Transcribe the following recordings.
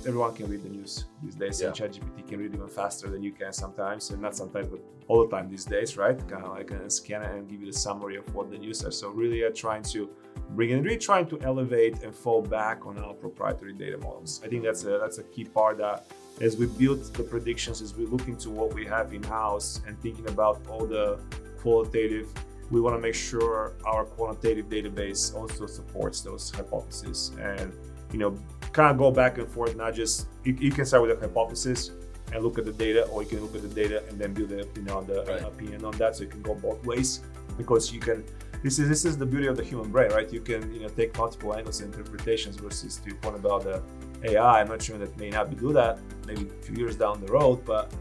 everyone can read the news these days. Yeah. And ChatGPT can read even faster than you can sometimes, and not sometimes, but all the time these days, right? Kind of like scan it and give you the summary of what the news is. So really trying to trying to elevate and fall back on our proprietary data models. I think that's a key part that as we build the predictions, as we look into what we have in-house and thinking about all the qualitative, we want to make sure our quantitative database also supports those hypotheses and, kind of go back and forth, not just, you can start with a hypothesis and look at the data, or you can look at the data and then build the opinion on that. So you can go both ways, because you can, this is the beauty of the human brain, right? You can, take multiple angles and interpretations versus to your point about the AI. I'm not sure that may not be do that maybe a few years down the road, but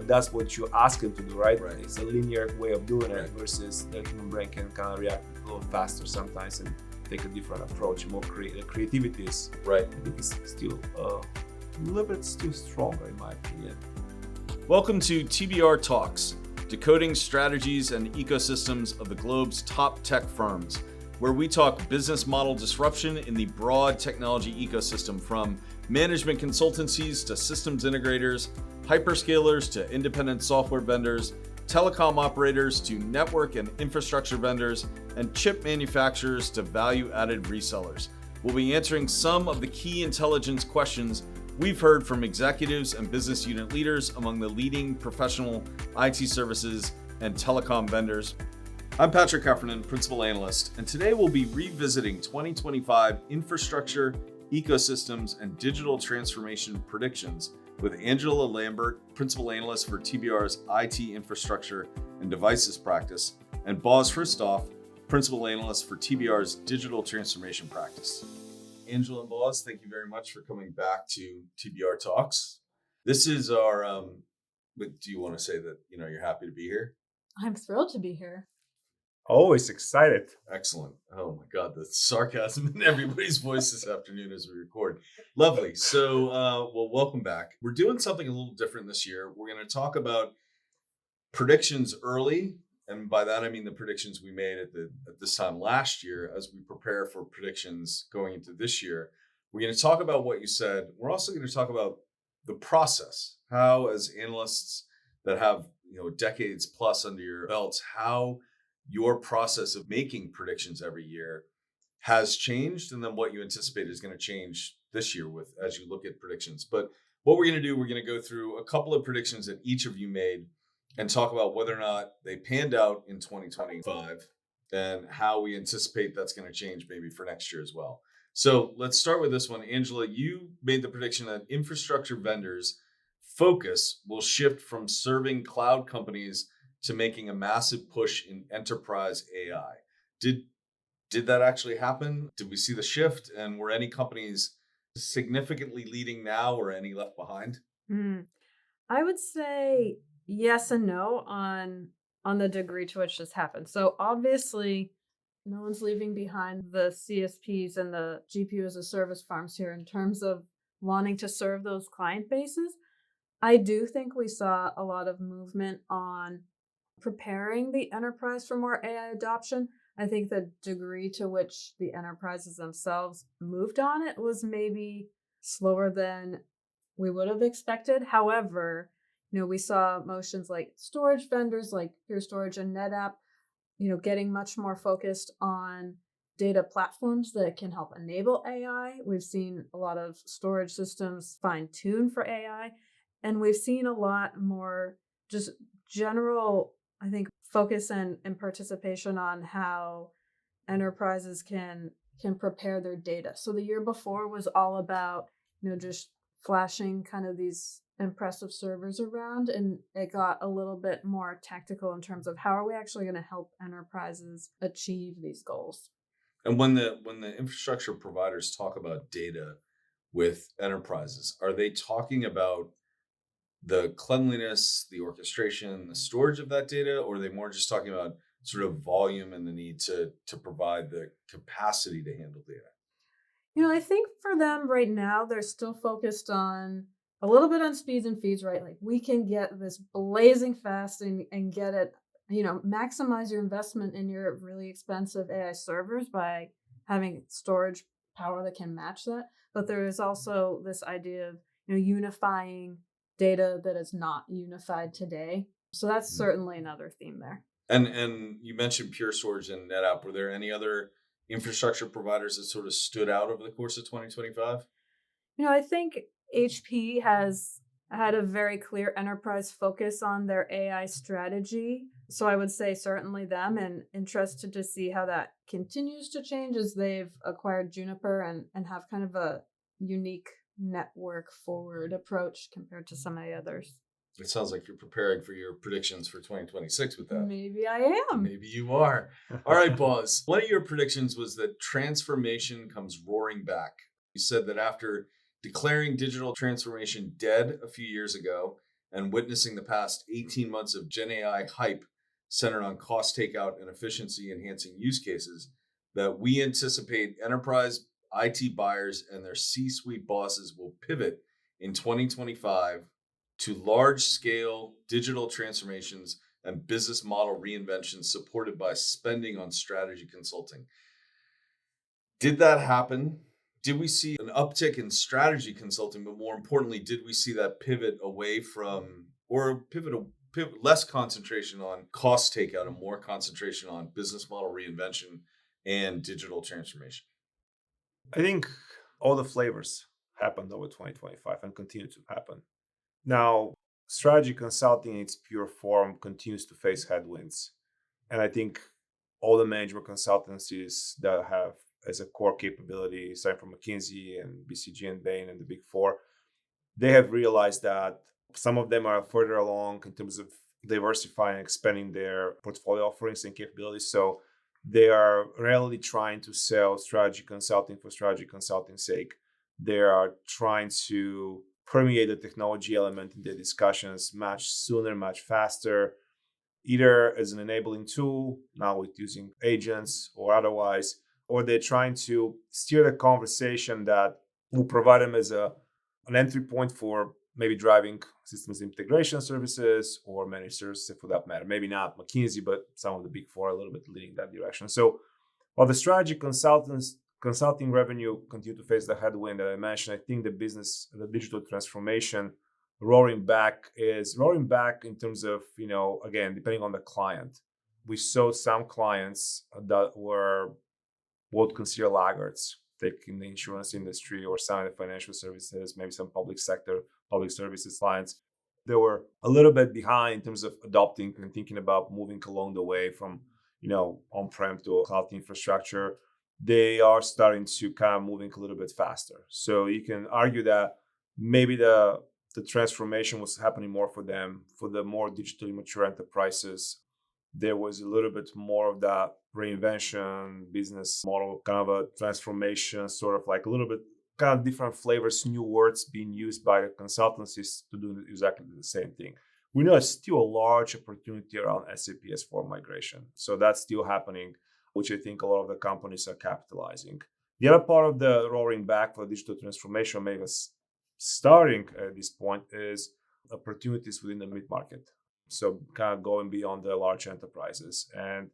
that's what you ask it to do, right? It's a linear way of doing it versus the human brain can kind of react a little faster sometimes and take a different approach. More creativity is, I think, is still a little bit still stronger in my opinion. Welcome to TBR Talks, decoding strategies and ecosystems of the globe's top tech firms, where we talk business model disruption in the broad technology ecosystem, from management consultancies to systems integrators, hyperscalers to independent software vendors, telecom operators to network and infrastructure vendors, and chip manufacturers to value-added resellers. We'll be answering some of the key intelligence questions we've heard from executives and business unit leaders among the leading professional IT services and telecom vendors. I'm Patrick Heffernan, Principal Analyst, and today we'll be revisiting 2025 infrastructure, ecosystems, and digital transformation predictions with Angela Lambert, Principal Analyst for TBR's IT Infrastructure and Devices Practice, and Boz Hristov, Principal Analyst for TBR's Digital Transformation Practice. Angela and Boz, thank you very much for coming back to TBR Talks. This is our, do you want to say that, you're happy to be here? I'm thrilled to be here. Always excited. Excellent. Oh my God, the sarcasm in everybody's voice this afternoon as we record. Lovely. So, well, welcome back. We're doing something a little different this year. We're going to talk about predictions early. And by that, I mean the predictions we made at this time last year as we prepare for predictions going into this year. We're going to talk about what you said. We're also going to talk about the process, how as analysts that have, decades plus under your belts, how your process of making predictions every year has changed, and then what you anticipate is going to change this year with as you look at predictions. But what we're going to do, we're going to go through a couple of predictions that each of you made and talk about whether or not they panned out in 2025 and how we anticipate that's going to change maybe for next year as well. So let's start with this one. Angela, you made the prediction that infrastructure vendors' focus will shift from serving cloud companies to making a massive push in enterprise AI. Did that actually happen? Did we see the shift? And were any companies significantly leading now or any left behind? I would say yes and no on the degree to which this happened. So obviously, no one's leaving behind the CSPs and the GPU as a service farms here in terms of wanting to serve those client bases. I do think we saw a lot of movement on preparing the enterprise for more AI adoption. I think the degree to which the enterprises themselves moved on it was maybe slower than we would have expected. However, we saw motions like storage vendors like Pure Storage and NetApp, getting much more focused on data platforms that can help enable AI. We've seen a lot of storage systems fine-tuned for AI, and we've seen a lot more just general, I think, focus and participation on how enterprises can prepare their data. So the year before was all about, just flashing kind of these impressive servers around, and it got a little bit more tactical in terms of how are we actually going to help enterprises achieve these goals. And when the infrastructure providers talk about data with enterprises, are they talking about the cleanliness, the orchestration, the storage of that data, or are they more just talking about sort of volume and the need to provide the capacity to handle data? I think for them right now, they're still focused on a little bit on speeds and feeds, right? Like we can get this blazing fast and get it, maximize your investment in your really expensive AI servers by having storage power that can match that. but there is also this idea of unifying data that is not unified today. So that's certainly another theme there. And you mentioned Pure Storage and NetApp. Were there any other infrastructure providers that sort of stood out over the course of 2025? I think HP has had a very clear enterprise focus on their AI strategy. So I would say certainly them, and interested to see how that continues to change as they've acquired Juniper and have kind of a unique network forward approach compared to some of the others. It sounds like you're preparing for your predictions for 2026 with that. Maybe I am. Maybe you are. All right, Boz. One of your predictions was that transformation comes roaring back. You said that after declaring digital transformation dead a few years ago and witnessing the past 18 months of Gen AI hype centered on cost takeout and efficiency enhancing use cases, that we anticipate enterprise IT buyers and their C-suite bosses will pivot in 2025 to large-scale digital transformations and business model reinventions supported by spending on strategy consulting. Did that happen? Did we see an uptick in strategy consulting, but more importantly, did we see that pivot away from, or pivot less concentration on cost takeout and more concentration on business model reinvention and digital transformation? I think all the flavors happened over 2025 and continue to happen. Now, strategy consulting in its pure form continues to face headwinds. And I think all the management consultancies that have as a core capability, aside from McKinsey and BCG and Bain and the Big Four, they have realized that some of them are further along in terms of diversifying and expanding their portfolio offerings and capabilities. So they are rarely trying to sell strategy consulting for strategy consulting's sake. They are trying to permeate the technology element in their discussions much sooner, much faster, either as an enabling tool, now with using agents or otherwise, or they're trying to steer the conversation that will provide them as an entry point for maybe driving systems integration services or managed services for that matter. Maybe not McKinsey, but some of the Big Four are a little bit leading that direction. So while the strategy consulting revenue continue to face the headwind that I mentioned, I think the digital transformation roaring back in terms of, again, depending on the client. We saw some clients that were what would consider laggards, take in the insurance industry or some of the financial services, maybe some public sector, public services clients. They were a little bit behind in terms of adopting and thinking about moving along the way from, on-prem to cloud infrastructure. They are starting to kind of moving a little bit faster. So you can argue that maybe the transformation was happening more for them, for the more digitally mature enterprises. There was a little bit more of that reinvention, business model, kind of a transformation, sort of like a little bit kind of different flavors, new words being used by the consultancies to do exactly the same thing. We know there's still a large opportunity around SAP S/4 migration. So that's still happening, which I think a lot of the companies are capitalizing. The other part of the roaring back for digital transformation, maybe starting at this point, is opportunities within the mid-market. So kind of going beyond the large enterprises. And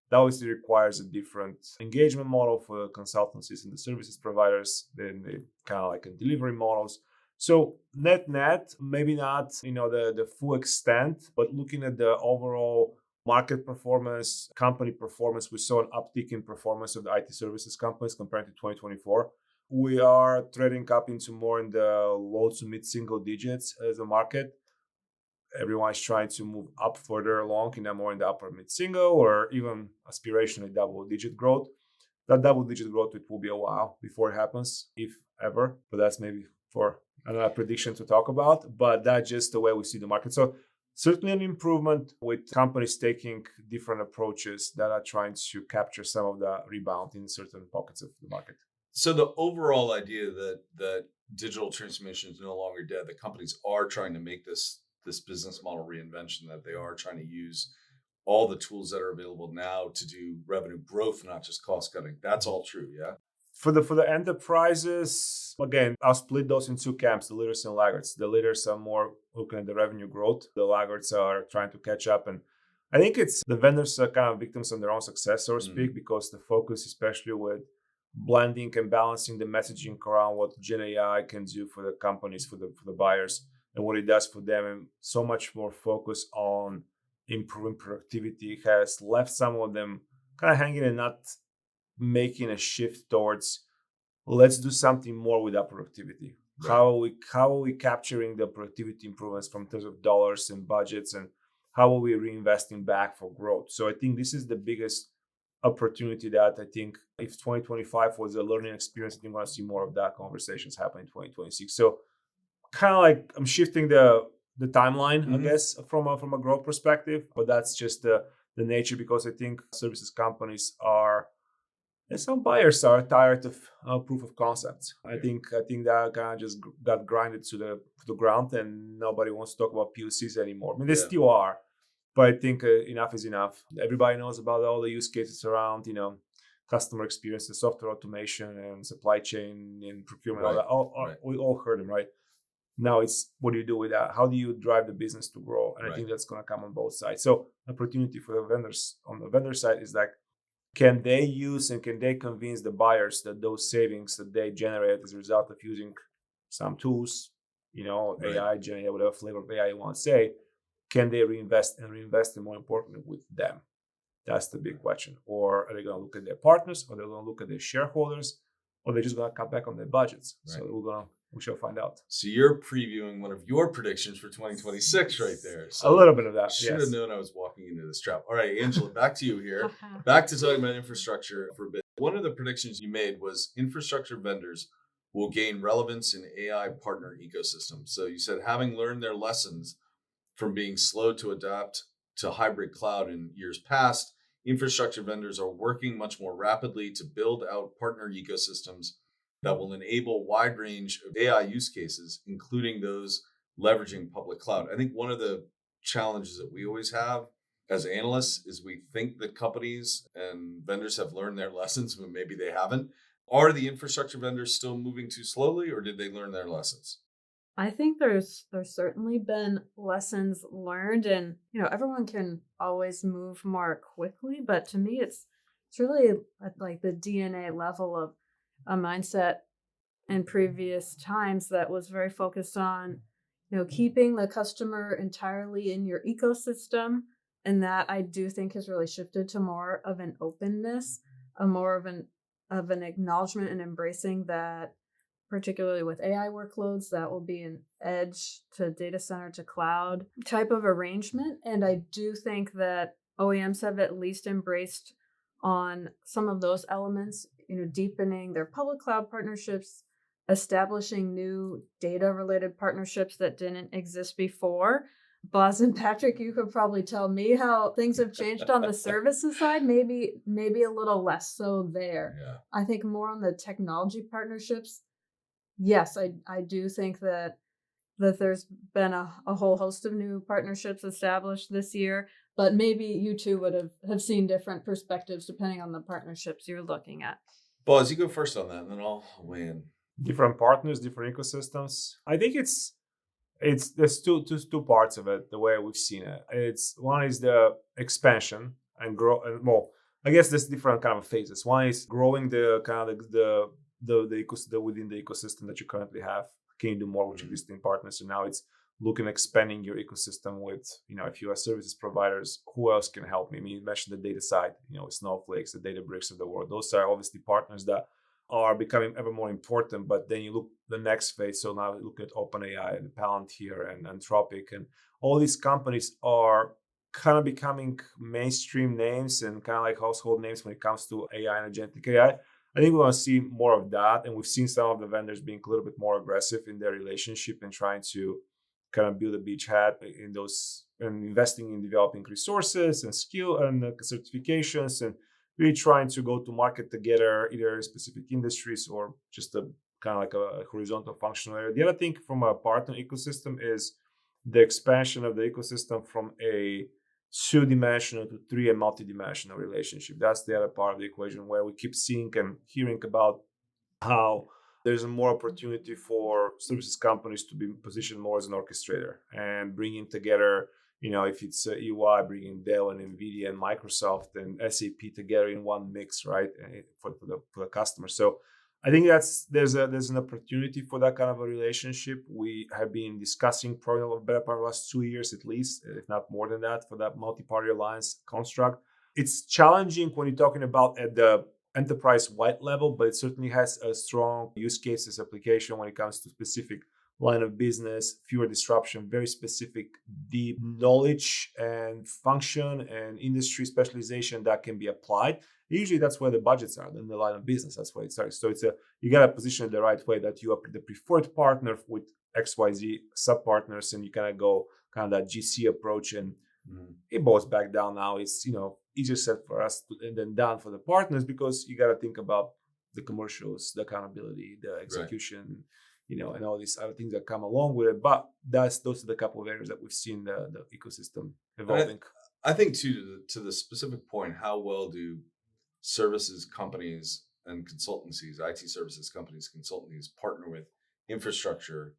that obviously requires a different engagement model for the consultancies and the services providers than the kind of like a delivery models. So net, maybe not, the full extent, but looking at the overall market performance, company performance, we saw an uptick in performance of the IT services companies compared to 2024. We are trading up into more in the low to mid single digits as a market. Everyone's trying to move up further along more in the upper mid single or even aspirationally double digit growth. That double digit growth, it will be a while before it happens, if ever. But that's maybe for another prediction to talk about. But that's just the way we see the market. So certainly an improvement with companies taking different approaches that are trying to capture some of the rebound in certain pockets of the market. So the overall idea that digital transformation is no longer dead, that companies are trying to make this business model reinvention, that they are trying to use all the tools that are available now to do revenue growth, not just cost cutting. That's all true, yeah? For the enterprises, again, I'll split those in two camps, the leaders and laggards. The leaders are more looking at the revenue growth. The laggards are trying to catch up. And I think it's the vendors are kind of victims of their own success, so to speak, because the focus, especially with blending and balancing the messaging around what Gen AI can do for the companies, for the buyers, and what it does for them, and so much more focus on improving productivity has left some of them kind of hanging and not making a shift towards let's do something more with that productivity. Right. How are we capturing the productivity improvements from terms of dollars and budgets, and how are we reinvesting back for growth? So I think this is the biggest opportunity that I think if 2025 was a learning experience, I think we're going to see more of that conversations happen in 2026. So kind of like I'm shifting the timeline, I guess, from a growth perspective, but that's just the nature, because I think services companies are, and some buyers are tired of proof of concepts. I think that kind of just got grinded to the ground, and nobody wants to talk about POCs anymore. I mean, they still are, but I think enough is enough. Everybody knows about all the use cases around, customer experience and software automation and supply chain and procurement. All that. We all heard them, right? Now it's what do you do with that? How do you drive the business to grow? And I think that's going to come on both sides. So opportunity for the vendors on the vendor side is like, can they use and can they convince the buyers that those savings that they generate as a result of using some tools, AI, Gen AI, whatever flavor of AI you want to say, can they reinvest and more importantly with them? That's the big question. Or are they going to look at their partners, or they're going to look at their shareholders, or they're just going to cut back on their budgets? So we shall find out. So you're previewing one of your predictions for 2026 right there. So a little bit of that. Should have known I was walking into this trap. All right, Angela, back to you here. Back to talking about infrastructure for a bit. One of the predictions you made was infrastructure vendors will gain relevance in AI partner ecosystems. So you said, having learned their lessons from being slow to adapt to hybrid cloud in years past, infrastructure vendors are working much more rapidly to build out partner ecosystems that will enable wide range of AI use cases, including those leveraging public cloud. I think one of the challenges that we always have as analysts is we think that companies and vendors have learned their lessons, but maybe they haven't. Are the infrastructure vendors still moving too slowly, or did they learn their lessons? I think there's certainly been lessons learned, and everyone can always move more quickly, but to me it's really at like the DNA level of a mindset in previous times that was very focused on keeping the customer entirely in your ecosystem, and that I do think has really shifted to more of an openness, a more of an acknowledgement and embracing that, particularly with AI workloads, that will be an edge to data center to cloud type of arrangement. And I do think that OEMs have at least embraced on some of those elements, deepening their public cloud partnerships, establishing new data related partnerships that didn't exist before. Boz and Patrick, you could probably tell me how things have changed on the services side, maybe a little less so there. Yeah. I think more on the technology partnerships. Yes, I do think that there's been a whole host of new partnerships established this year, but maybe you two would have seen different perspectives depending on the partnerships you're looking at. Boz, you go first on that, and then I'll weigh in. Different partners, different ecosystems. I think there's two parts of it. The way we've seen it, it's one is the expansion and grow. And well, I guess there's different kind of phases. One is growing the kind of the ecosystem within the ecosystem that you currently have. Can you do more with existing partners? And now it's looking at expanding your ecosystem with, if you are services providers, who else can help me? I mean, you mentioned the data side, Snowflakes, the Databricks of the world. Those are obviously partners that are becoming ever more important. But then you look the next phase. So now you look at OpenAI and Palantir and Anthropic, and all these companies are kind of becoming mainstream names and kind of like household names when it comes to AI and agentic AI. I think we're going to see more of that. And we've seen some of the vendors being a little bit more aggressive in their relationship and trying to kind of build a beachhead in those and investing in developing resources and skill and certifications and really trying to go to market together, either specific industries or just a kind of like a horizontal functional area. The other thing from a partner ecosystem is the expansion of the ecosystem from a two-dimensional to three and multi-dimensional relationship. That's the other part of the equation where we keep seeing and hearing about how there's a more opportunity for services companies to be positioned more as an orchestrator and bringing together if it's UI bringing Dell and NVIDIA and Microsoft and SAP together in one mix, right, for the customer. So I think there's an opportunity for that kind of a relationship. We have been discussing probably the better part of the last 2 years at least, if not more than that, for that multi-party alliance construct. It's challenging when you're talking about at the enterprise-wide level, but it certainly has a strong use cases application when it comes to specific line of business, fewer disruption, very specific, deep knowledge and function and industry specialization that can be applied. Usually that's where the budgets are in the line of business. That's where it starts. So you got to position it the right way that you are the preferred partner with XYZ sub partners, and you kind of go kind of that GC approach. And it boils back down now. It's easier said for us than done for the partners, because you got to think about the commercials, the accountability, the execution, and all these other things that come along with it. But those are the couple of areas that we've seen the ecosystem evolving. I think too, to the specific point, how well do services companies and consultancies, IT services companies, consultancies partner with infrastructure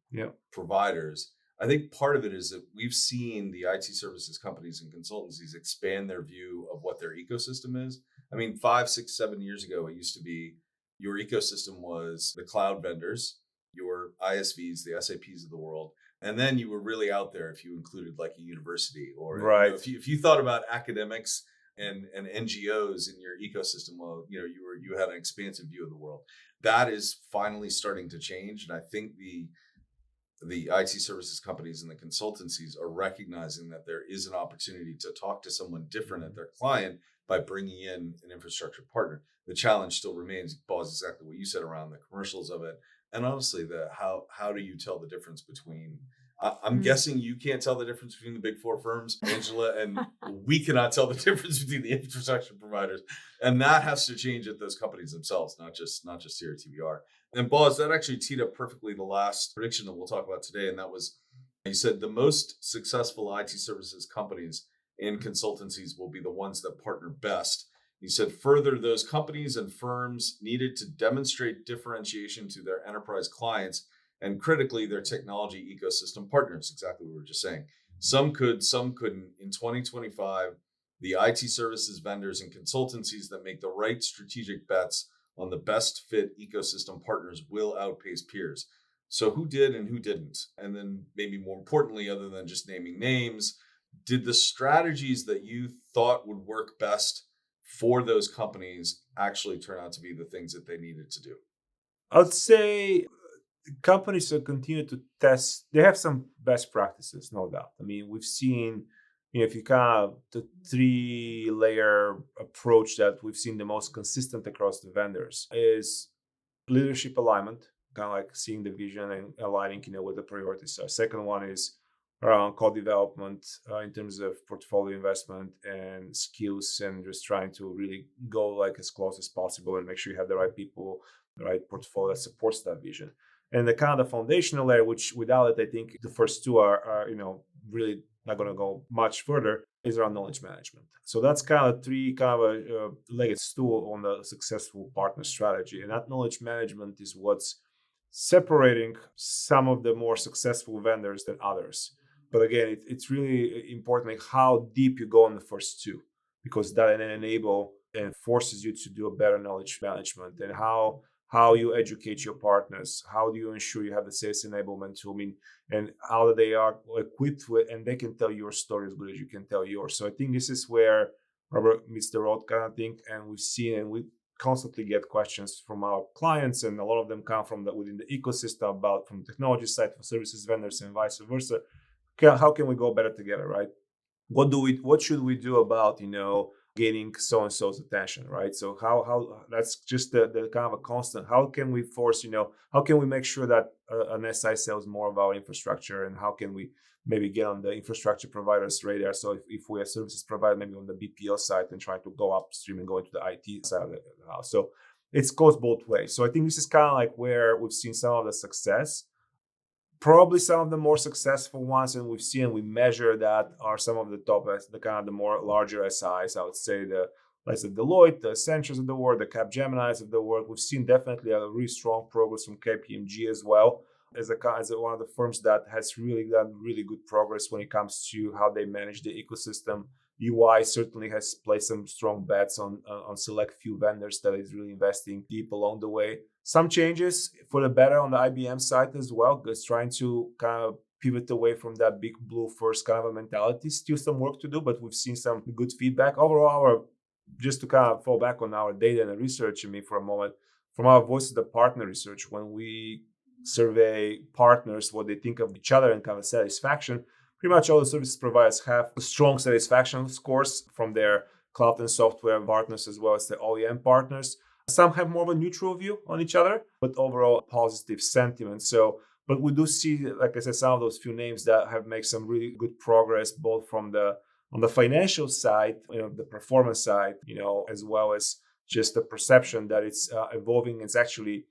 providers? I think part of it is that we've seen the IT services companies and consultancies expand their view of what their ecosystem is. I mean, 5, 6, 7 years ago, it used to be your ecosystem was the cloud vendors, your ISVs, the SAPs of the world. And then you were really out there if you included like a university or if you thought about academics and NGOs in your ecosystem, well, you had an expansive view of the world. That is finally starting to change. And I think the IT services companies and the consultancies are recognizing that there is an opportunity to talk to someone different at their client by bringing in an infrastructure partner. The challenge still remains, Boz, exactly what you said around the commercials of it. And honestly, how do you tell the difference between, I'm guessing you can't tell the difference between the big four firms, Angela, and we cannot tell the difference between the infrastructure providers. And that has to change at those companies themselves, not just here at TBR. And Boz, that actually teed up perfectly the last prediction that we'll talk about today. And that was, you said the most successful IT services companies and consultancies will be the ones that partner best. He said further, those companies and firms needed to demonstrate differentiation to their enterprise clients and critically their technology ecosystem partners. Exactly what we were just saying. Some could, some couldn't. In 2025, the IT services vendors and consultancies that make the right strategic bets on the best fit ecosystem partners will outpace peers. So who did and who didn't? And then maybe more importantly, other than just naming names, did the strategies that you thought would work best for those companies actually turn out to be the things that they needed to do? I'd say companies continue to test. They have some best practices, no doubt. I mean, we've seen, if you kind of the 3-layer approach that we've seen the most consistent across the vendors is leadership alignment, kind of like seeing the vision and aligning, what the priorities are. Second one is around co-development in terms of portfolio investment and skills, and just trying to really go like as close as possible and make sure you have the right people, the right portfolio that supports that vision. And the kind of foundational layer, which without it, I think the first two are really not going to go much further, is around knowledge management. So that's kind of 3 kind of a legged stool on the successful partner strategy. And that knowledge management is what's separating some of the more successful vendors than others. But again, it's really important like how deep you go on the first 2, because that then enable and forces you to do a better knowledge management, and how you educate your partners, how do you ensure you have the sales enablement tool, and how they are equipped with, and they can tell your story as good as you can tell yours. So I think this is where rubber meets the road kind of thing, and we've seen and we constantly get questions from our clients, and a lot of them come from within the ecosystem from the technology side, from services vendors, and vice versa. How can we go better together, right? What should we do about gaining so and so's attention, right? So how that's just the kind of a constant. How can we force, how can we make sure that an SI sells more of our infrastructure, and how can we maybe get on the infrastructure provider's radar? So if we are services provider, maybe on the BPO side, and trying to go upstream and go into the IT side of the house. So it goes both ways. So I think this is kind of like where we've seen some of the success. Probably some of the more successful ones, and we've seen, we measure that, are some of the top, the kind of the more larger SIs. I would say like the Deloitte, the Accentures of the world, the Capgeminis of the world. We've seen definitely a really strong progress from KPMG as well. as one of the firms that has really done really good progress when it comes to how they manage the ecosystem. UI certainly has placed some strong bets on select few vendors that is really investing deep along the way. Some changes for the better on the IBM side as well, because trying to kind of pivot away from that big blue first kind of a mentality. Still some work to do, but we've seen some good feedback. Overall, just to kind of fall back on our data and research, for a moment, from our Voice of the Partner research, when we survey partners what they think of each other and kind of satisfaction, pretty much all the service providers have strong satisfaction scores from their cloud and software partners as well as the OEM partners. Some have more of a neutral view on each other, but overall positive sentiment. But we do see, like I said, some of those few names that have made some really good progress, both from on the financial side, the performance side, as well as just the perception that it's evolving. It's actually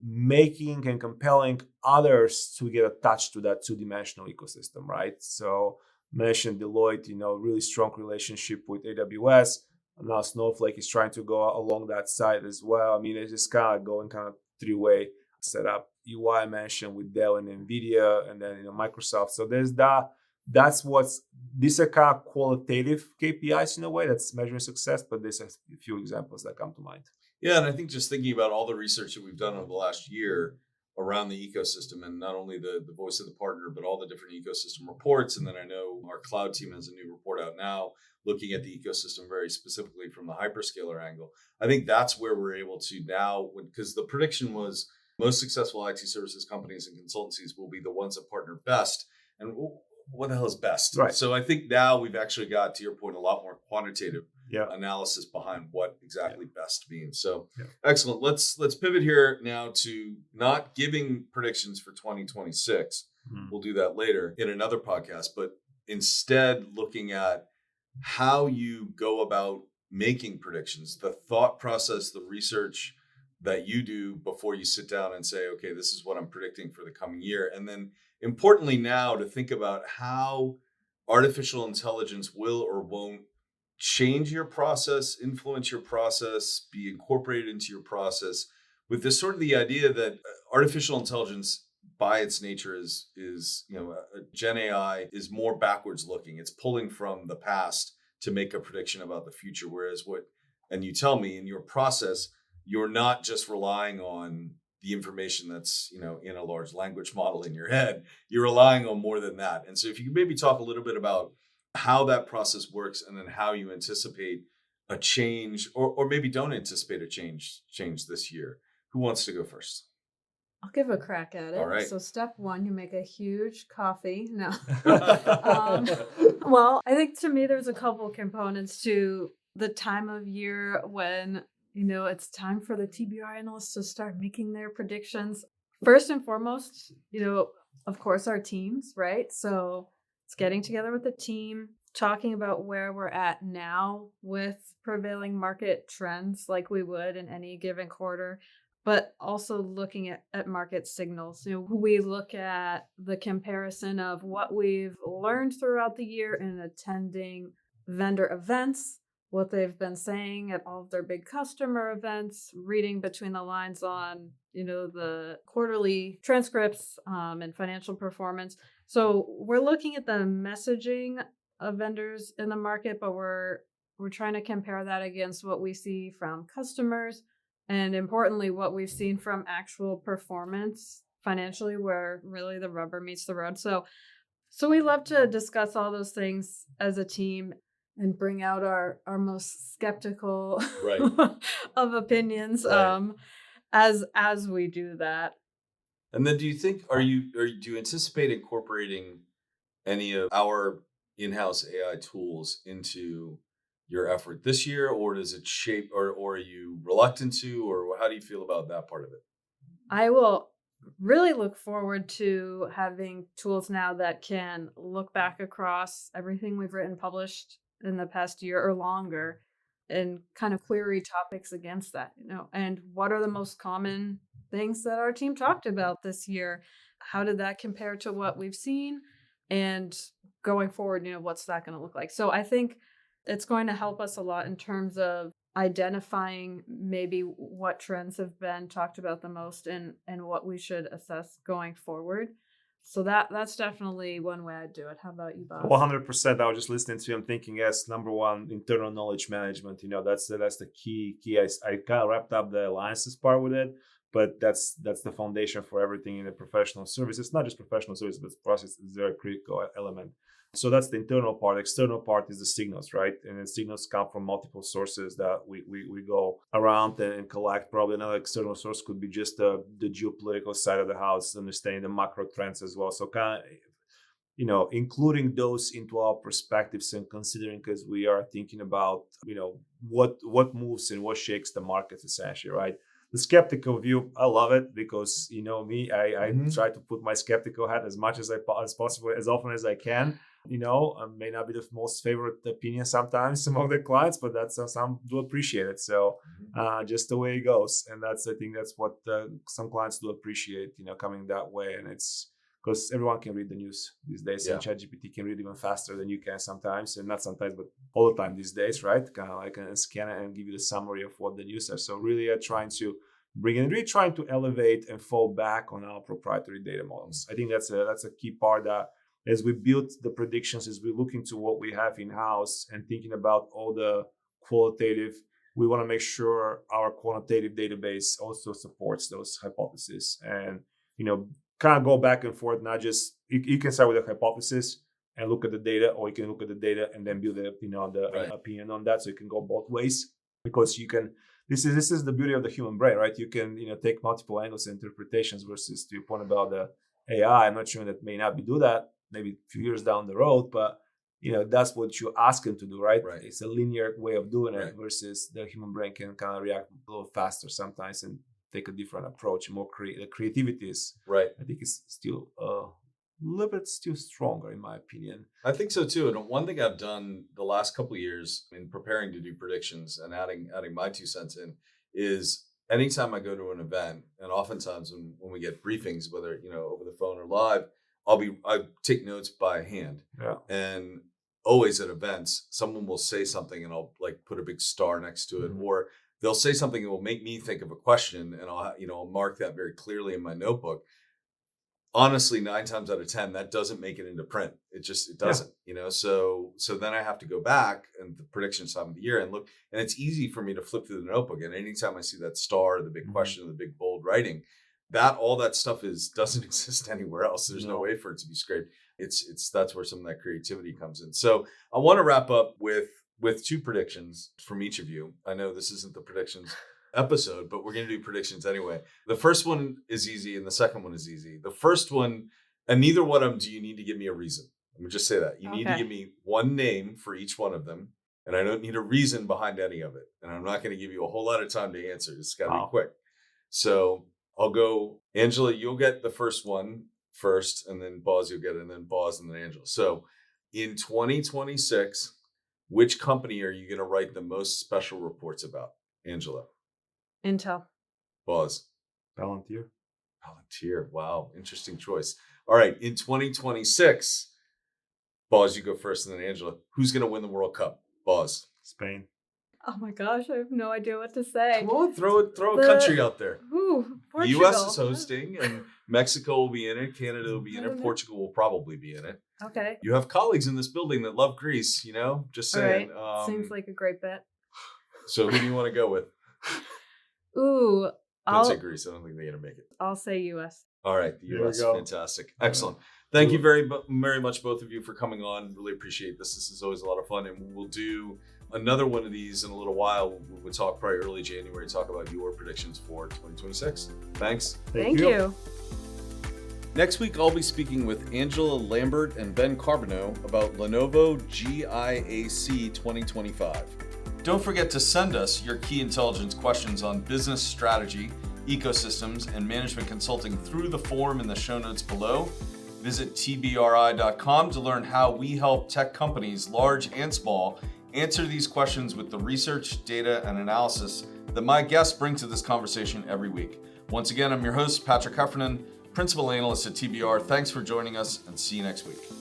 making and compelling others to get attached to that two-dimensional ecosystem, right? So mentioned Deloitte, really strong relationship with AWS. Now Snowflake is trying to go along that side as well. It's just kind of going kind of three-way setup. UI mentioned with Dell and NVIDIA, and then Microsoft. So there's that. These are kind of qualitative KPIs in a way that's measuring success, but there's a few examples that come to mind. Yeah, and I think just thinking about all the research that we've done over the last year around the ecosystem, and not only the Voice of the Partner, but all the different ecosystem reports. And then I know our cloud team has a new report out now looking at the ecosystem very specifically from the hyperscaler angle. I think that's where we're able to now, because the prediction was most successful IT services companies and consultancies will be the ones that partner best. And what the hell is best? Right. So I think now we've actually got, to your point, a lot more quantitative analysis behind what exactly best means. So excellent. Let's pivot here now to not giving predictions for 2026. We'll do that later in another podcast, but instead looking at how you go about making predictions, the thought process, the research that you do before you sit down and say, okay, this is what I'm predicting for the coming year. And then importantly now to think about how artificial intelligence will or won't change your process, influence your process, be incorporated into your process, with this sort of the idea that artificial intelligence by its nature is Gen AI is more backwards looking. It's pulling from the past to make a prediction about the future. Whereas and you tell me in your process, you're not just relying on the information that's, in a large language model in your head. You're relying on more than that. And so if you could maybe talk a little bit about how that process works and then how you anticipate a change or maybe don't anticipate a change this year. Who wants to go first? I'll give a crack at it. All right. So step one, you make a huge coffee. No. Well, I think to me, there's a couple components to the time of year when, it's time for the TBR analysts to start making their predictions. First and foremost, of course, our teams, right? So it's getting together with the team, talking about where we're at now with prevailing market trends like we would in any given quarter, but also looking at market signals. We look at the comparison of what we've learned throughout the year in attending vendor events, what they've been saying at all of their big customer events, reading between the lines on, the quarterly transcripts and financial performance. So we're looking at the messaging of vendors in the market, but we're trying to compare that against what we see from customers. And importantly, what we've seen from actual performance financially, where really the rubber meets the road. So we love to discuss all those things as a team and bring out our most skeptical of opinions as we do that. And then do you think, do you anticipate incorporating any of our in-house AI tools into your effort this year, or does it shape, or are you reluctant to, or how do you feel about that part of it? I will really look forward to having tools now that can look back across everything we've written, published in the past year or longer, and kind of query topics against that, and what are the most common things that our team talked about this year? How did that compare to what we've seen? And going forward, what's that going to look like? So I think it's going to help us a lot in terms of identifying maybe what trends have been talked about the most and what we should assess going forward. So that's definitely one way I'd do it. How about you, Bob? 100%. I was just listening to you. I'm thinking, yes, number one, internal knowledge management. That's the key. I kind of wrapped up the alliances part with it, but that's the foundation for everything in the professional service. It's not just professional service, but process is a very critical element. So that's the internal part. External part is the signals, right? And the signals come from multiple sources that we go around and collect. Probably another external source could be just the geopolitical side of the house, understanding the macro trends as well. So kind of, including those into our perspectives and considering, because we are thinking about, what moves and what shakes the markets essentially, right? The skeptical view, I love it because, me, I try to put my skeptical hat as much as possible, as often as I can. May not be the most favorite opinion sometimes among the clients, but that's some do appreciate it. So just the way it goes. And I think that's what some clients do appreciate, coming that way. And it's because everyone can read the news these days, and ChatGPT can read even faster than you can sometimes, and not sometimes, but all the time these days, right? Kind of like scan it and give you the summary of what the news is. So really trying to elevate and fall back on our proprietary data models. I think that's a key part that as we build the predictions, as we look into what we have in-house and thinking about all the qualitative, we want to make sure our quantitative database also supports those hypotheses and, kind of go back and forth, not just, you can start with a hypothesis and look at the data, or you can look at the data and then build opinion on that. So you can go both ways because you can, this is the beauty of the human brain, right? You can, take multiple angles and interpretations versus to your point about the AI. I'm not sure that may not do that maybe a few years down the road, but that's what you ask them to do, right? It's a linear way of doing it versus the human brain can kind of react a little faster sometimes and take a different approach. More the creativity is, I think, is still a little bit still stronger in my opinion. I think so too. And one thing I've done the last couple of years in preparing to do predictions and adding my 2 cents in is anytime I go to an event, and oftentimes when we get briefings, whether over the phone or live, I take notes by hand. And always at events, someone will say something and I'll put a big star next to it, or they'll say something that will make me think of a question, and I'll mark that very clearly in my notebook. Honestly, 9 times out of 10, that doesn't make it into print. It doesn't, so then I have to go back and the prediction time of the year and look, and it's easy for me to flip through the notebook. And anytime I see that star, the big question, the big bold writing, all that stuff doesn't exist anywhere else. There's no way for it to be scraped. That's where some of that creativity comes in. So I want to wrap up with 2 predictions from each of you. I know this isn't the predictions episode, but we're going to do predictions anyway. The first one is easy and the second one is easy. The first one, and neither one of them do you need to give me a reason. I'm going to just say that. You need to give me one name for each one of them, and I don't need a reason behind any of it. And I'm not going to give you a whole lot of time to answer. It's got to be quick. So I'll go, Angela, you'll get the first one first, and then Boz, you'll get it, and then Boz, and then Angela. So in 2026, which company are you going to write the most special reports about? Angela. Intel. Boz. Palantir. Wow. Interesting choice. All right. In 2026, Boz, you go first, and then Angela. Who's going to win the World Cup? Boz. Spain. Oh my gosh, I have no idea what to say. Come on, throw a country out there. Portugal. The U.S. is hosting, and Mexico will be in it. Canada will be in it. Portugal will probably be in it. Okay. You have colleagues in this building that love Greece, just saying. All right. Seems like a great bet. So who do you want to go with? Ooh. Don't say Greece. I don't think they're going to make it. I'll say U.S. All right. The U.S. Fantastic. Excellent. Thank you very much, both of you, for coming on. Really appreciate this. This is always a lot of fun, and we'll do another one of these in a little while. We'll talk probably early January, talk about your predictions for 2026. Thanks. Thank you. Next week, I'll be speaking with Angela Lambert and Ben Carbonneau about Lenovo GIAC 2025. Don't forget to send us your key intelligence questions on business strategy, ecosystems, and management consulting through the form in the show notes below. Visit tbri.com to learn how we help tech companies, large and small, answer these questions with the research, data, and analysis that my guests bring to this conversation every week. Once again, I'm your host, Patrick Heffernan, Principal Analyst at TBR. Thanks for joining us, and see you next week.